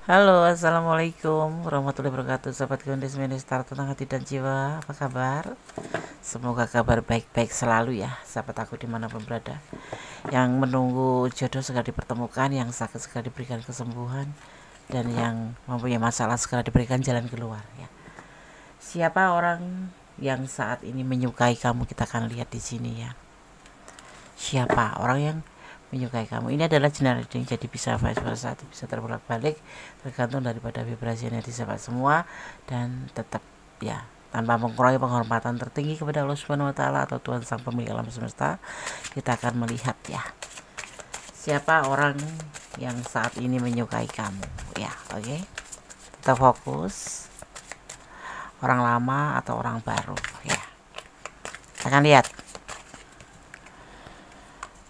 Halo, assalamualaikum warahmatullahi wabarakatuh. Sahabat Gondes Ministar tentang hati dan jiwa, apa kabar? Semoga kabar baik-baik selalu ya, sahabat aku dimanapun berada. Yang menunggu jodoh segera dipertemukan, yang sakit segera diberikan kesembuhan, dan yang mempunyai masalah segera diberikan jalan keluar ya. Siapa orang yang saat ini menyukai kamu, kita akan lihat di sini ya. Siapa orang yang menyukai kamu? Ini adalah general reading, jadi bisa vice versa, bisa terbolak-balik tergantung daripada vibrasinya di sahabat semua. Dan tetap ya, tanpa mengurangi penghormatan tertinggi kepada Allah Subhanahu wa taala atau Tuhan Sang Pemilik alam semesta, kita akan melihat ya, siapa orang yang saat ini menyukai kamu ya. Oke, kita fokus, orang lama atau orang baru ya. Kita akan lihat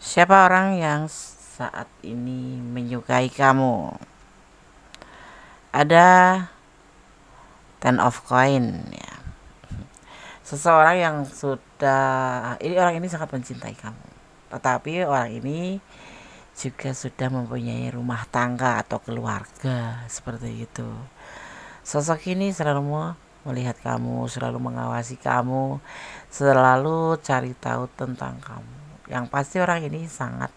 siapa orang yang saat ini menyukai kamu. Ada Ten of Coin ya. Seseorang yang sudah, ini orang ini sangat mencintai kamu, tetapi orang ini juga sudah mempunyai rumah tangga atau keluarga seperti itu. Sosok ini selalu melihat kamu, selalu mengawasi kamu, selalu cari tahu tentang kamu. Yang pasti orang ini sangat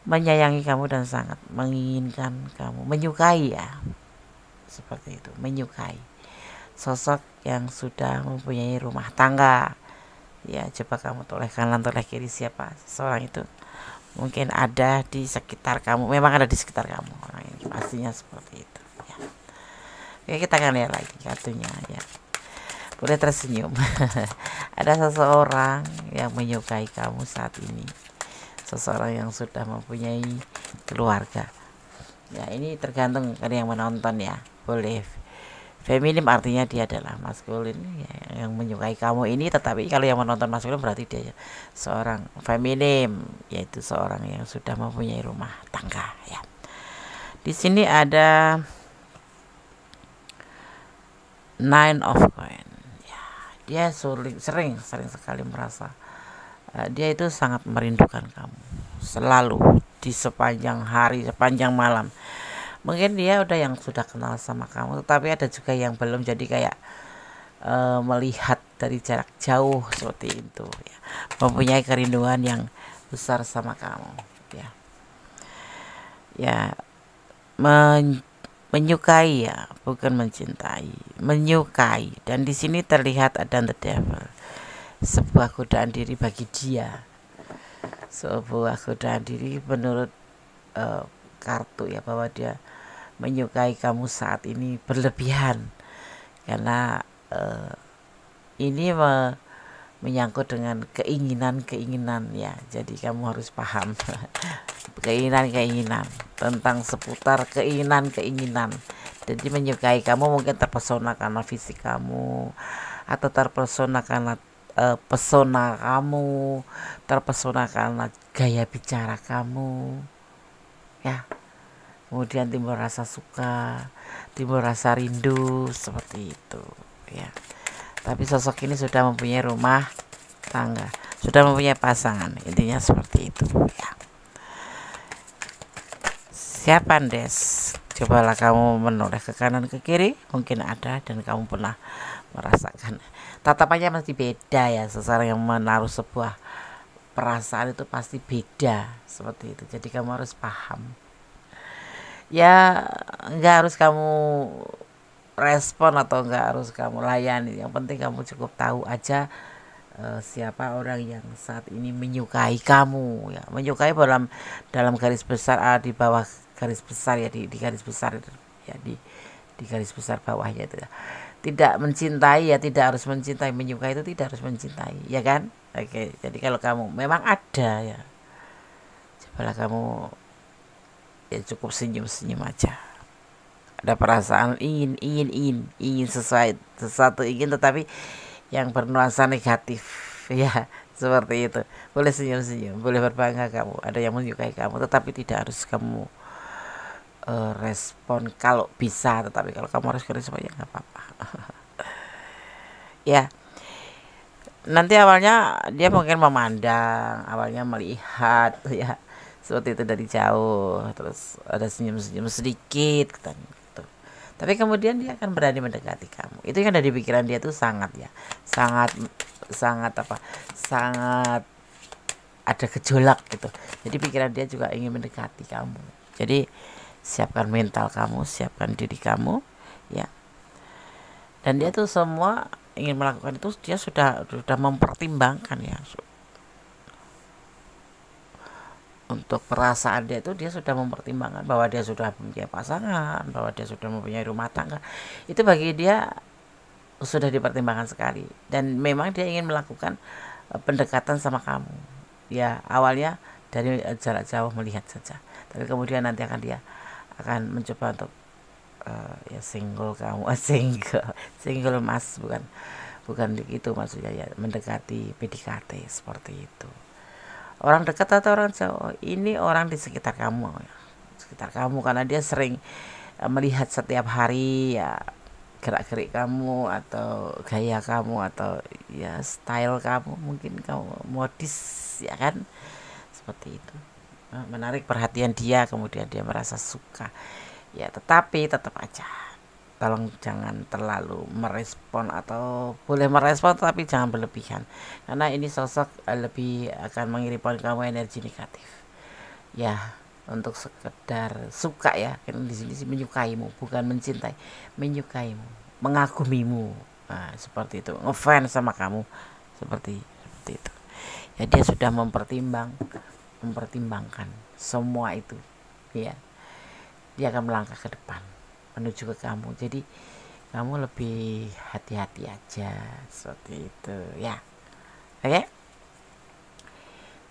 menyayangi kamu dan sangat menginginkan kamu, menyukai ya, seperti itu, menyukai sosok yang sudah mempunyai rumah tangga ya. Coba kamu toleh kanan toleh kiri, siapa seseorang itu? Mungkin ada di sekitar kamu, memang ada di sekitar kamu orang ini, pastinya seperti itu ya. Oke, kita akan lihat lagi kartunya ya, boleh tersenyum. Ada seseorang yang menyukai kamu saat ini, seseorang yang sudah mempunyai keluarga ya. Ini tergantung dari yang menonton ya, boleh feminim artinya dia adalah maskulin ya, yang menyukai kamu ini. Tetapi kalau yang menonton maskulin berarti dia seorang feminim, yaitu seorang yang sudah mempunyai rumah tangga ya. Di sini ada Nine of Coin ya. Dia sering sekali merasa dia itu sangat merindukan kamu, selalu di sepanjang hari, sepanjang malam. Mungkin dia udah yang sudah kenal sama kamu, tetapi ada juga yang belum, jadi kayak melihat dari jarak jauh seperti itu ya, mempunyai kerinduan yang besar sama kamu ya. Ya, menyukai ya, bukan mencintai, menyukai. Dan di sini terlihat ada the devil, sebuah godaan diri bagi dia, sebuah godaan diri menurut kartu ya, bahwa dia menyukai kamu saat ini berlebihan karena ini menyangkut dengan keinginan ya. Jadi kamu harus paham keinginan tentang seputar keinginan. Jadi menyukai kamu, mungkin terpesona karena fisik kamu, atau terpesona karena pesona kamu, terpesona karena gaya bicara kamu ya. Kemudian timbul rasa suka, timbul rasa rindu seperti itu ya. Tapi sosok ini sudah mempunyai rumah tangga, sudah mempunyai pasangan, intinya seperti itu ya. Siapa Des? Cobalah kamu menoleh ke kanan ke kiri, mungkin ada dan kamu pernah merasakan. Tatapannya pasti beda ya, seseorang yang menaruh sebuah perasaan itu pasti beda seperti itu. Jadi kamu harus paham ya, nggak harus kamu respon atau nggak harus kamu layani, yang penting kamu cukup tahu aja siapa orang yang saat ini menyukai kamu ya. Menyukai dalam garis besar, di bawah garis besar ya, di garis besar ya, di garis besar bawahnya itu ya. Tidak mencintai ya, tidak harus mencintai. Menyukai itu tidak harus mencintai ya kan. Oke, jadi kalau kamu memang ada ya, cobalah kamu ya cukup senyum aja. Ada perasaan ingin sesuatu ingin, tetapi yang bernuansa negatif ya, seperti itu. Boleh senyum, boleh berbangga kamu ada yang menyukai kamu, tetapi tidak harus kamu respon kalau bisa. Tetapi kalau kamu harus respon ya nggak apa-apa. Ya, nanti awalnya dia mungkin memandang, awalnya melihat ya, seperti itu dari jauh, terus ada senyum sedikit gitu. Tapi kemudian dia akan berani mendekati kamu. Itu yang ada di pikiran dia tuh sangat ya, sangat sangat apa? Sangat ada gejolak gitu. Jadi pikiran dia juga ingin mendekati kamu. Jadi siapkan mental kamu, siapkan diri kamu ya. Dan dia tuh semua ingin melakukan itu, dia sudah mempertimbangkan ya. Untuk perasaan dia itu dia sudah mempertimbangkan bahwa dia sudah mempunyai pasangan, bahwa dia sudah mempunyai rumah tangga. Itu bagi dia sudah dipertimbangkan sekali. Dan memang dia ingin melakukan pendekatan sama kamu. Ya awalnya dari jarak jauh melihat saja. Tapi kemudian nanti dia akan mencoba untuk ya single kamu, single mas, bukan itu maksudnya ya, mendekati PDKT seperti itu. Orang dekat atau orang jauh, ini orang di sekitar kamu karena dia sering melihat setiap hari ya gerak-gerik kamu atau gaya kamu atau ya style kamu, mungkin kamu modis ya kan, seperti itu, menarik perhatian dia, kemudian dia merasa suka ya. Tetapi tetap aja tolong jangan terlalu merespon, atau boleh merespon tapi jangan berlebihan, karena ini sosok lebih akan mengirimkan kamu energi negatif ya, untuk sekedar suka ya. Karena di sini sih menyukaimu, bukan mencintai, menyukaimu, mengagumimu, nah, seperti itu, ngefans sama kamu, seperti itu ya. Dia sudah mempertimbangkan semua itu ya. Dia akan melangkah ke depan menuju ke kamu. Jadi kamu lebih hati-hati aja, seperti itu ya. Oke?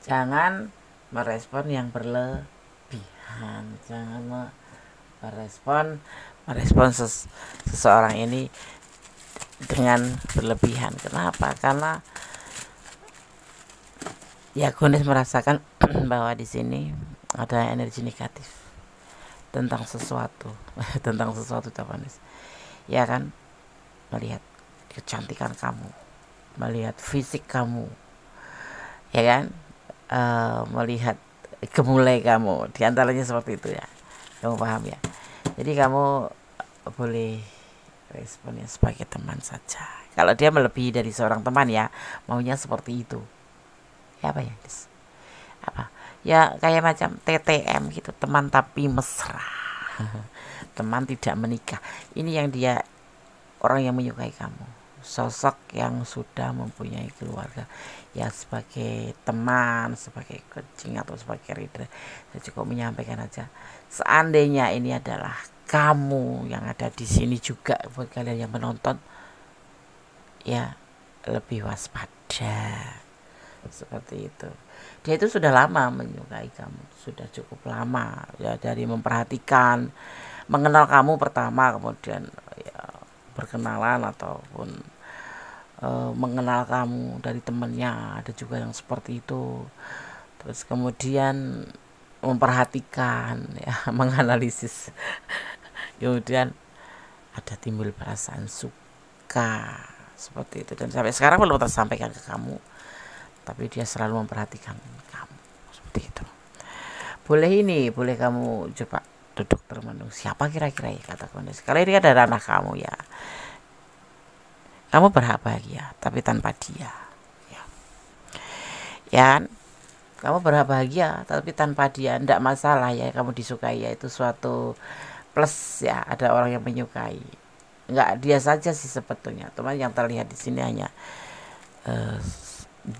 Jangan merespon yang berlebihan. Jangan merespon seseorang ini dengan berlebihan. Kenapa? Karena ya Gones merasakan bahwa di sini ada energi negatif tentang sesuatu Tapanis ya kan, melihat kecantikan kamu, melihat fisik kamu ya kan, melihat gemulai kamu, diantaranya seperti itu ya, kamu paham ya. Jadi kamu boleh responnya sebagai teman saja. Kalau dia melebihi dari seorang teman ya, maunya seperti itu ya, apa ya ya kayak macam TTM gitu, teman tapi mesra, teman tidak menikah. Ini yang dia, orang yang menyukai kamu, sosok yang sudah mempunyai keluarga ya. Sebagai teman, sebagai coaching atau sebagai reader, saya cukup menyampaikan aja, seandainya ini adalah kamu yang ada di sini juga, buat kalian yang menonton ya, lebih waspada, seperti itu. Dia itu sudah lama menyukai kamu, sudah cukup lama ya, dari memperhatikan, mengenal kamu pertama, kemudian ya, berkenalan ataupun mengenal kamu dari temannya, ada juga yang seperti itu. Terus kemudian memperhatikan ya, menganalisis, kemudian ada timbul perasaan suka, seperti itu. Dan sampai sekarang belum tersampaikan ke kamu, tapi dia selalu memperhatikan kamu, seperti itu. Boleh kamu coba duduk termenung, siapa kira-kira ya, kata Gones. Kalau ini ada ranah kamu ya, kamu berhak bahagia tapi tanpa dia ya, kamu berhak bahagia tapi tanpa dia, ndak masalah ya, kamu disukai ya, itu suatu plus ya. Ada orang yang menyukai, nggak dia saja sih sebetulnya, teman yang terlihat di sini hanya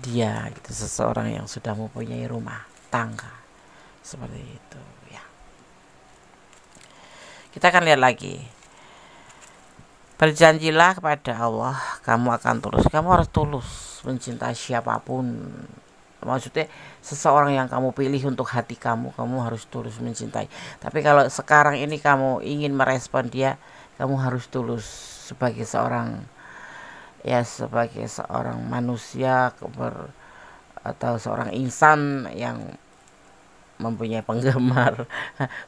dia gitu, seseorang yang sudah mempunyai rumah tangga, seperti itu ya. Kita akan lihat lagi. Berjanjilah kepada Allah, kamu akan tulus. Kamu harus tulus mencintai siapapun. Maksudnya seseorang yang kamu pilih untuk hati kamu, kamu harus tulus mencintai. Tapi kalau sekarang ini kamu ingin merespon dia, kamu harus tulus sebagai seorang manusia atau seorang insan yang mempunyai penggemar,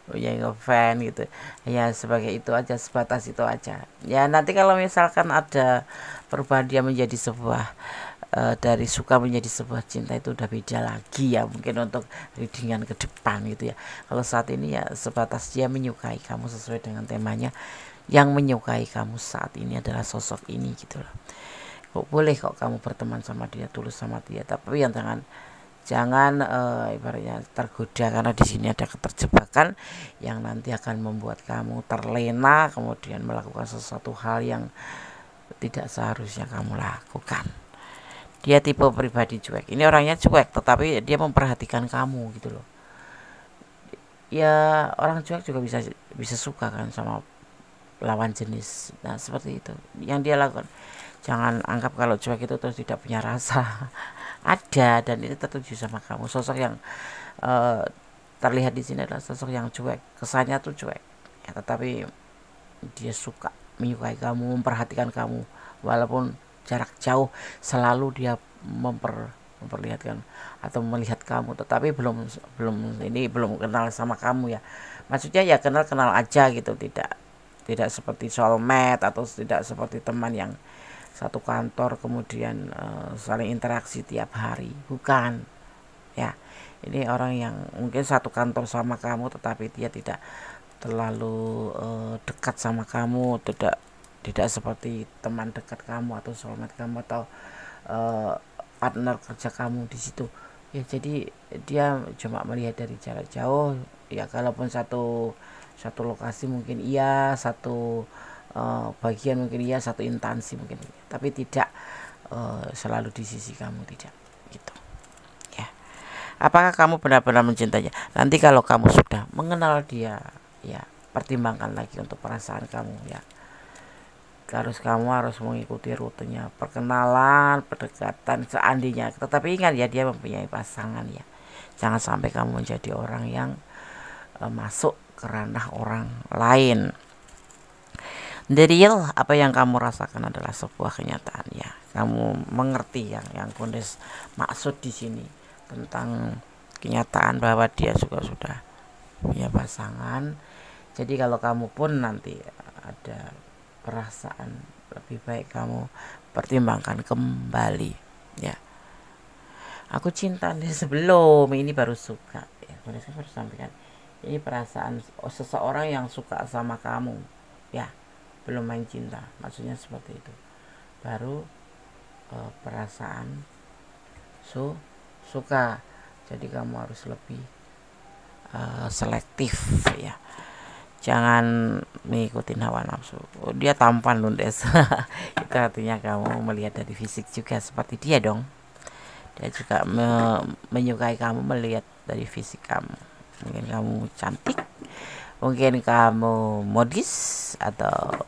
mempunyai ngefan gitu ya. Sebagai itu aja, sebatas itu aja ya. Nanti kalau misalkan ada perubahan dia menjadi sebuah dari suka menjadi sebuah cinta itu udah beda lagi ya, mungkin untuk readingan ke depan gitu ya. Kalau saat ini ya sebatas dia menyukai kamu sesuai dengan temanya, yang menyukai kamu saat ini adalah sosok ini gitu loh. Kok boleh kok kamu berteman sama dia, tulus sama dia, tapi yang jangan ibaratnya tergoda, karena di sini ada keterjebakan yang nanti akan membuat kamu terlena kemudian melakukan sesuatu hal yang tidak seharusnya kamu lakukan. Dia tipe pribadi cuek. Ini orangnya cuek tetapi dia memperhatikan kamu gitu loh. Ya orang cuek juga bisa suka kan sama lawan jenis. Nah seperti itu yang dia lakukan. Jangan anggap kalau cuek itu terus tidak punya rasa. Ada, dan itu tertuju sama kamu. Sosok yang terlihat di sini adalah sosok yang cuek. Kesannya tuh cuek ya, tetapi dia suka, menyukai kamu, memperhatikan kamu walaupun jarak jauh. Selalu dia memperlihatkan atau melihat kamu, tetapi belum kenal sama kamu ya. Maksudnya ya kenal aja gitu, tidak seperti soulmate atau tidak seperti teman yang satu kantor kemudian saling interaksi tiap hari, bukan ya. Ini orang yang mungkin satu kantor sama kamu tetapi dia tidak terlalu dekat sama kamu, tidak seperti teman dekat kamu atau soulmate kamu atau partner kerja kamu di situ ya. Jadi dia cuma melihat dari jarak jauh ya. Kalaupun satu lokasi mungkin iya, satu bagian mungkin iya, satu instansi mungkin iya, tapi tidak selalu di sisi kamu, tidak gitu ya. Apakah kamu benar-benar mencintainya? Nanti kalau kamu sudah mengenal dia ya, pertimbangkan lagi untuk perasaan kamu ya. Kamu harus mengikuti rutenya perkenalan, pendekatan seandainya. Tetapi ingat ya, dia mempunyai pasangan ya. Jangan sampai kamu menjadi orang yang masuk ke ranah orang lain. The real, apa yang kamu rasakan adalah sebuah kenyataan ya. Kamu mengerti yang Kondes maksud di sini tentang kenyataan bahwa dia juga sudah punya pasangan. Jadi kalau kamu pun nanti ada perasaan, lebih baik kamu pertimbangkan kembali ya. Aku cinta nih sebelum ini baru suka ya. Saya harus sampaikan ini perasaan seseorang yang suka sama kamu ya, belum main cinta, maksudnya seperti itu. Baru perasaan suka. Jadi kamu harus lebih selektif ya. Jangan mengikuti hawa nafsu. Oh, dia tampan Lundes. Itu artinya kamu melihat dari fisik juga seperti dia dong. Dia juga menyukai kamu melihat dari fisik kamu. Mungkin kamu cantik, mungkin kamu modis atau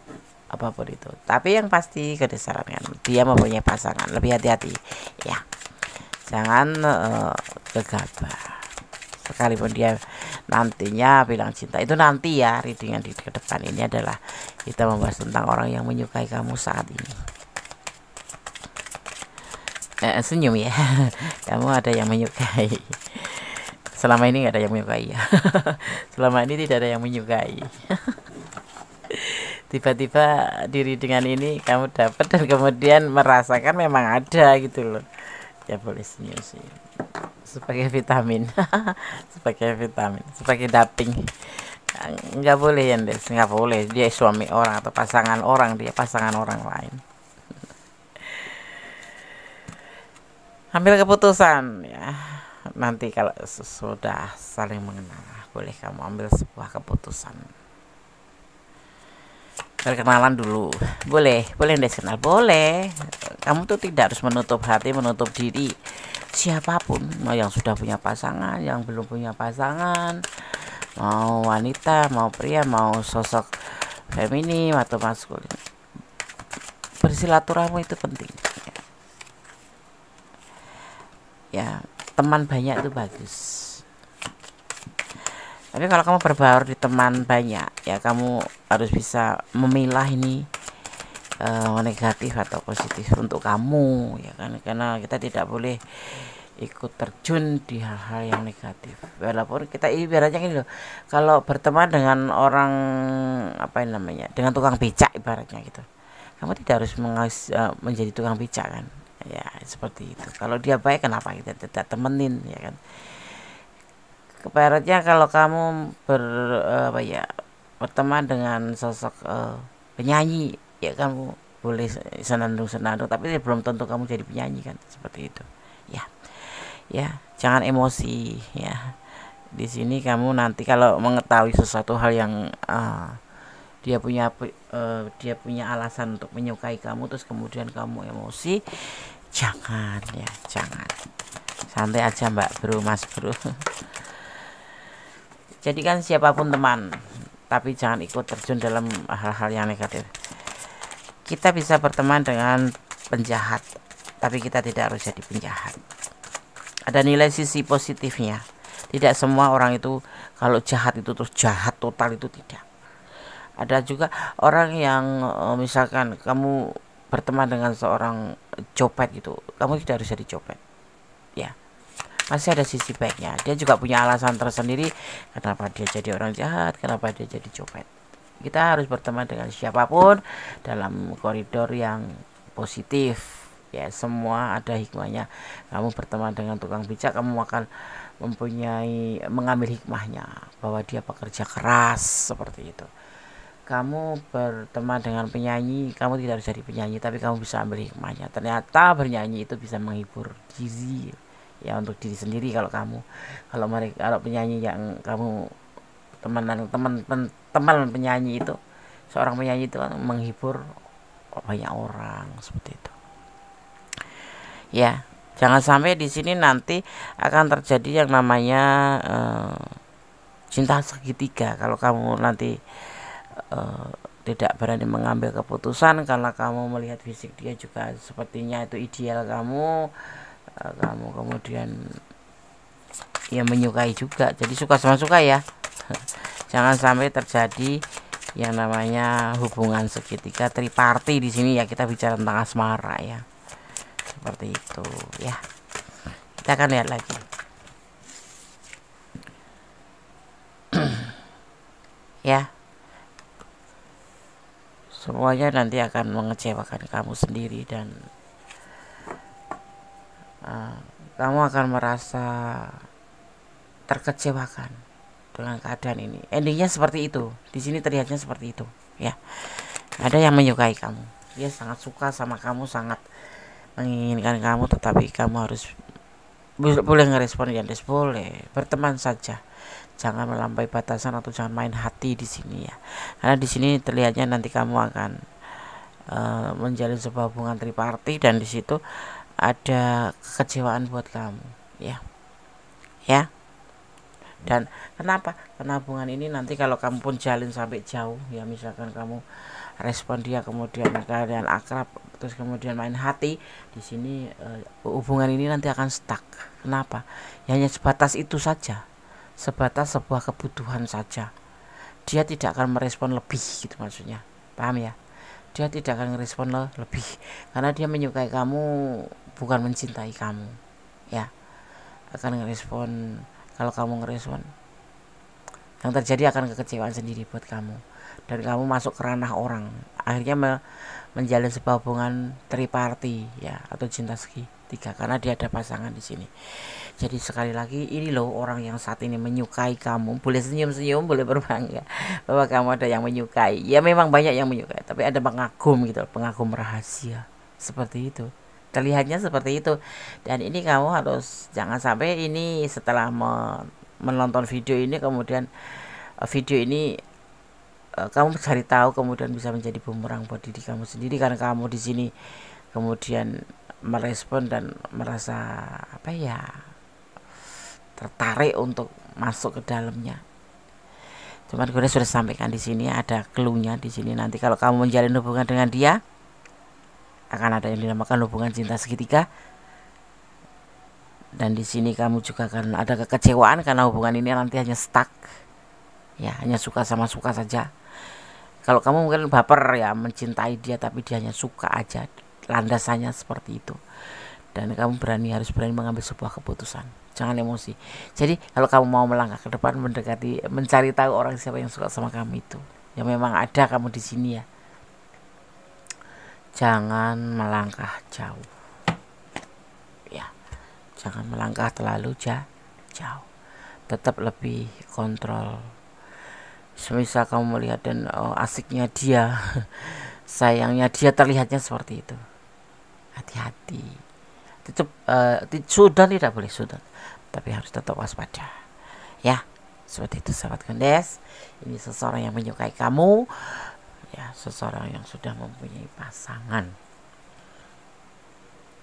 apapun itu. Tapi yang pasti kedesarankan dia mempunyai pasangan. Lebih hati-hati ya. Jangan gegabah. Sekalipun dia nantinya bilang cinta, itu nanti ya, readingan di ke depan. Ini adalah kita membahas tentang orang yang menyukai kamu saat ini. Senyum ya. Kamu ada yang menyukai. Selama ini nggak ada yang menyukai ya. Selama ini tidak ada yang menyukai. Tiba-tiba di readingan ini kamu dapat dan kemudian merasakan memang ada gitu loh. Ya boleh senyum sih. Sebagai vitamin. Sebagai daping. Nggak boleh ya Des, nggak boleh. Dia suami orang atau pasangan orang, dia pasangan orang lain. Ambil keputusan ya. Nanti kalau sudah saling mengenal, boleh kamu ambil sebuah keputusan. Perkenalan dulu, boleh Des kenal, boleh. Kamu tuh tidak harus menutup hati, menutup diri. Siapapun, mau yang sudah punya pasangan, yang belum punya pasangan, mau wanita, mau pria, mau sosok feminim atau maskulin, bersilaturahmi itu penting ya. Teman banyak itu bagus, tapi kalau kamu berbaur di teman banyak ya, kamu harus bisa memilah ini negatif atau positif untuk kamu ya kan, karena kita tidak boleh ikut terjun di hal-hal yang negatif. Walaupun kita ibaratnya gini loh, kalau berteman dengan orang dengan tukang becak ibaratnya gitu, kamu tidak harus menjadi tukang becak kan. Ya seperti itu. Kalau dia baik, kenapa kita tidak temenin, ya kan? Kebaratnya kalau kamu berteman dengan sosok penyanyi, ya kamu boleh senandung-senandung, tapi belum tentu kamu jadi penyanyi kan, seperti itu. Ya, ya, jangan emosi ya. Di sini kamu nanti kalau mengetahui sesuatu hal yang dia punya alasan untuk menyukai kamu, terus kemudian kamu emosi, jangan ya, jangan. Santai aja Mbak Bro, Mas Bro. Jadikan siapapun teman, tapi jangan ikut terjun dalam hal-hal yang negatif. Kita bisa berteman dengan penjahat, tapi kita tidak harus jadi penjahat. Ada nilai sisi positifnya. Tidak semua orang itu kalau jahat itu terus jahat total, itu tidak. Ada juga orang yang misalkan kamu berteman dengan seorang copet gitu, kamu tidak harus jadi copet ya, masih ada sisi baiknya. Dia juga punya alasan tersendiri kenapa dia jadi orang jahat, kenapa dia jadi copet. Kita harus berteman dengan siapapun dalam koridor yang positif ya, semua ada hikmahnya. Kamu berteman dengan tukang becak, kamu akan mengambil hikmahnya bahwa dia pekerja keras, seperti itu. Kamu berteman dengan penyanyi, kamu tidak harus jadi penyanyi, tapi kamu bisa ambil hikmahnya. Ternyata bernyanyi itu bisa menghibur diri ya, untuk diri sendiri. Kalau penyanyi yang kamu teman penyanyi itu, seorang penyanyi itu kan menghibur banyak orang, seperti itu ya. Jangan sampai di sini nanti akan terjadi yang namanya cinta segitiga. Kalau kamu nanti tidak berani mengambil keputusan karena kamu melihat fisik dia juga sepertinya itu ideal kamu, kamu kemudian ya menyukai juga, jadi suka sama suka ya. Jangan sampai terjadi yang namanya hubungan segitiga, triparty di sini ya. Kita bicara tentang asmara ya, seperti itu ya. Kita akan lihat lagi. Ya, semuanya nanti akan mengecewakan kamu sendiri, dan kamu akan merasa terkecewakan dengan keadaan ini. Endingnya seperti itu. Di sini terlihatnya seperti itu ya. Ada yang menyukai kamu, dia sangat suka sama kamu, sangat menginginkan kamu, tetapi kamu harus boleh ngerespon ya, boleh berteman saja, jangan melampaui batasan atau jangan main hati di sini ya. Karena di sini terlihatnya nanti kamu akan menjalin sebuah hubungan triparty, dan di situ ada kekecewaan buat kamu ya. Ya. Dan kenapa? Karena hubungan ini nanti kalau kamu pun jalin sampai jauh ya, misalkan kamu respon dia, kemudian kalian akrab, terus kemudian main hati, di sini hubungan ini nanti akan stuck. Kenapa? Ya, hanya sebatas itu saja, sebatas sebuah kebutuhan saja. Dia tidak akan merespon lebih gitu maksudnya, paham ya? Dia tidak akan merespon lebih karena dia menyukai kamu, bukan mencintai kamu ya. Akan ngerespon, kalau kamu ngerespon, yang terjadi akan kekecewaan sendiri buat kamu, dan kamu masuk ke ranah orang, akhirnya menjalin sebuah hubungan triparty ya, atau cinta segitiga, karena dia ada pasangan di sini. Jadi sekali lagi, ini loh orang yang saat ini menyukai kamu. Boleh senyum-senyum, boleh berbangga bahwa kamu ada yang menyukai. Ya memang banyak yang menyukai, tapi ada pengagum gitu, pengagum rahasia, seperti itu. Terlihatnya seperti itu. Dan ini kamu harus jangan sampai ini setelah menonton video ini, kemudian video ini kamu cari tahu, kemudian bisa menjadi bumerang buat diri kamu sendiri, karena kamu di sini kemudian merespon dan merasa tertarik untuk masuk ke dalamnya. Cuman gue sudah sampaikan di sini, ada clue-nya di sini. Nanti kalau kamu menjalin hubungan dengan dia, akan ada yang dinamakan hubungan cinta segitiga. Dan di sini kamu juga akan ada kekecewaan karena hubungan ini nanti hanya stuck. Ya, hanya suka sama suka saja. Kalau kamu mungkin baper ya, mencintai dia tapi dia hanya suka aja. Landasannya seperti itu. Dan kamu harus berani mengambil sebuah keputusan. Jangan emosi. Jadi kalau kamu mau melangkah ke depan, mencari tahu orang siapa yang suka sama kamu itu, ya memang ada kamu di sini ya. Jangan melangkah jauh jangan melangkah terlalu jauh, tetap lebih kontrol. Semisal kamu melihat dan asiknya dia sayangnya dia terlihatnya seperti itu, hati-hati. Tetap sudah tidak boleh sudah, tapi harus tetap waspada ya. Seperti itu sahabat Gondes. Ini seseorang yang menyukai kamu ya, seseorang yang sudah mempunyai pasangan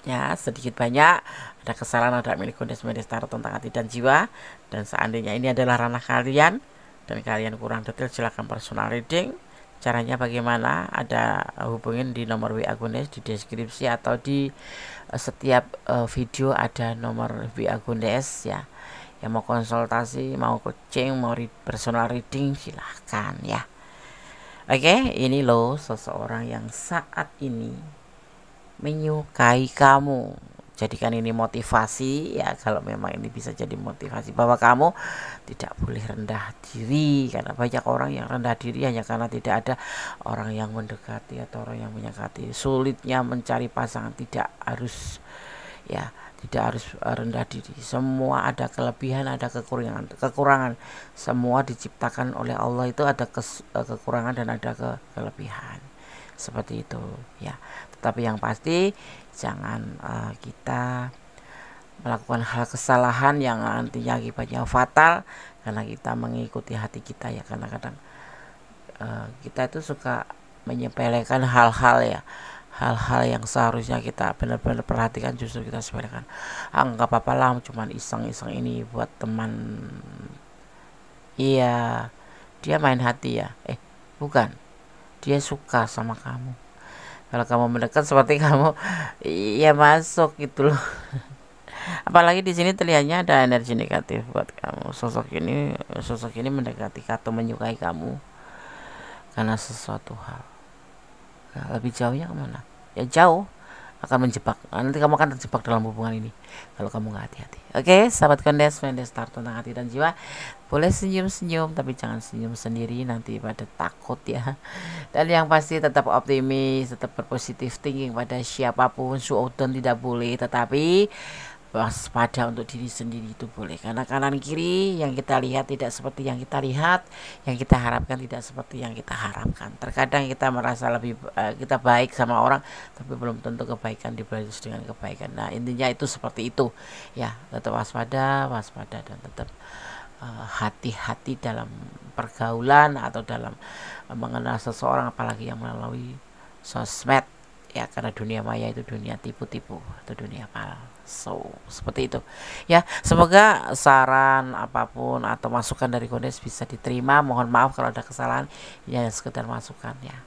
ya. Sedikit banyak ada kesalahan, ada milik Gondes Mendes Tarot tentang hati dan jiwa. Dan seandainya ini adalah ranah kalian dan kalian kurang detail, silahkan personal reading. Caranya bagaimana? Ada hubungin di nomor WA Gondes di deskripsi atau di setiap video ada nomor WA Gondes ya. Yang mau konsultasi, mau coaching, mau personal reading, silahkan ya. Oke, ini loh seseorang yang saat ini menyukai kamu. Jadikan ini motivasi ya, kalau memang ini bisa jadi motivasi bahwa kamu tidak boleh rendah diri, karena banyak orang yang rendah diri hanya karena tidak ada orang yang mendekati atau orang yang menyekati. Sulitnya mencari pasangan tidak harus ya, tidak harus rendah diri. Semua ada kelebihan, ada kekurangan. Semua diciptakan oleh Allah itu ada kekurangan dan ada kelebihan. Seperti itu ya. Tetapi yang pasti jangan kita melakukan hal kesalahan yang nantinya akibatnya fatal karena kita mengikuti hati kita ya. Karena kadang kita itu suka menyepelekan hal-hal ya, hal-hal yang seharusnya kita benar-benar perhatikan justru kita sepelekan. Nggak apa-apa lah, cuman iseng-iseng ini buat teman. Iya, dia main hati ya. Bukan, dia suka sama kamu. Kalau kamu mendekat seperti kamu ya masuk gitu loh. Apalagi di sini terlihatnya ada energi negatif buat kamu. Sosok ini mendekati atau menyukai kamu karena sesuatu hal. Nah, lebih jauhnya kemana? Ya jauh, akan menjebak. Nanti kamu akan terjebak dalam hubungan ini kalau kamu nggak hati-hati. Oke, sahabat Gondes Mendes Tarot tentang hati dan jiwa. Boleh senyum-senyum, tapi jangan senyum sendiri, nanti pada takut ya. Dan yang pasti tetap optimis, tetap berpositif thinking pada siapapun. Suudon tidak boleh, tetapi waspada untuk diri sendiri itu boleh. Karena kanan kiri yang kita lihat tidak seperti yang kita lihat, yang kita harapkan tidak seperti yang kita harapkan. Terkadang kita merasa lebih kita baik sama orang, tapi belum tentu kebaikan dibalas dengan kebaikan. Nah intinya itu seperti itu ya. Tetap waspada dan tetap hati-hati dalam pergaulan atau dalam mengenal seseorang, apalagi yang melalui sosmed ya, karena dunia maya itu dunia tipu-tipu atau dunia palsu. Seperti itu ya. Semoga saran apapun atau masukan dari Gondes bisa diterima. Mohon maaf kalau ada kesalahan, ya sekedar masukan ya.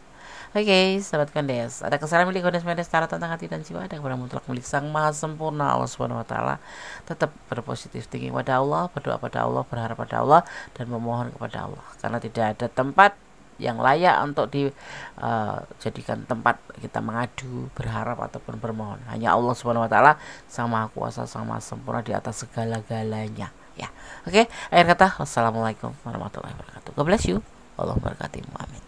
Oke, sahabat Gondes, ada kesalahan milik Gondes Mendes Tarot tentang hati dan jiwa, ada kepada mutlak milik Sang Maha Sempurna Allah Subhanahu wa taala. Tetap berpositif thinking pada Allah, berdoa pada Allah, berharap pada Allah dan memohon kepada Allah, karena tidak ada tempat yang layak untuk dijadikan tempat kita mengadu, berharap ataupun bermohon. Hanya Allah Subhanahu wa taala, Sang Maha Kuasa, Sang Maha Sempurna di atas segala-galanya ya. Oke, akhir kata wassalamualaikum warahmatullahi wabarakatuh. God bless you. Allah memberkatimu. Amin.